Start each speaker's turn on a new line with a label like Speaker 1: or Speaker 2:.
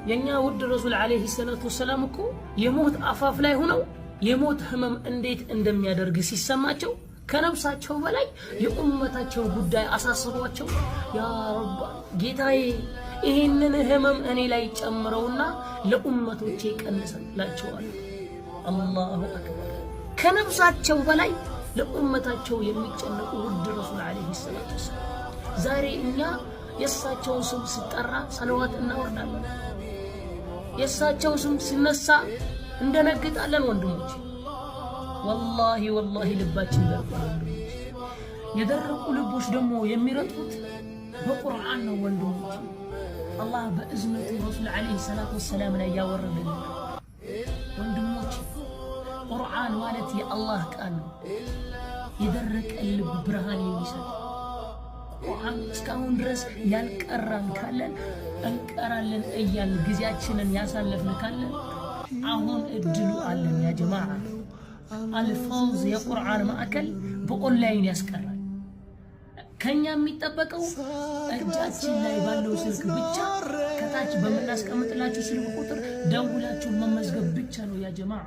Speaker 1: የኛ ውድ ረሱል አለይሂ ሰላቱ ወሰላም እኮ የሞት አፋፍ ላይ ሆነው የሞት ህመም እንዴት እንደሚያደርግ ሲሰማቸው ከነፍሳቸው በላይ የኡመታቸው ጉዳይ አሳስቧቸው ያ ረብ ጌታዬ ይሄንን ህመም እኔ ላይ ጨምረውና ለኡመቶቼ ቀንሰላቸዋል። አላሁ አክበር። ከነፍሳቸው በላይ ለኡመታቸው የሚጨነቁ ውድ ረሱል አለይሂ ሰላቱ ወሰላም ዛሬ እኛ የእሳቸውን ስም ሲጠራ ሰለዋት እናወርዳለን። የእሳቸው ስም ሲነሳ እንደነግጣለን። ወንድሞች ወላሂ ልባችን ደርቋል። ወንድሞች የደረቁ ልቦች ደግሞ የሚረጡት በቁርአን ነው። ወንድሞች አላህ በእዝነቱ ረሱል አለይሂ ሰላቱ ወሰላም ላይ ያወረደልን። ወንድሞች ቁርአን ማለት የአላህ ቃል ነው። የደረቀ ልብ ብርሃን የሚሰጥ ቁርአን እስካሁን ድረስ ያልቀራን ካለን እንቀራለን እያልን ጊዜያችንን ያሳለፍን ካለን አሁን እድሉ አለን። ያ ጀማዓ አልፈውዝ የቁርአን ማዕከል በኦንላይን ያስቀራል። ከኛ የሚጠበቀው እጃችን ላይ ባለው ስልክ ብቻ ከታች በመናስቀምጥላችሁ ስልክ ቁጥር ደውላችሁ መመዝገብ ብቻ ነው። ያ ጀማዓ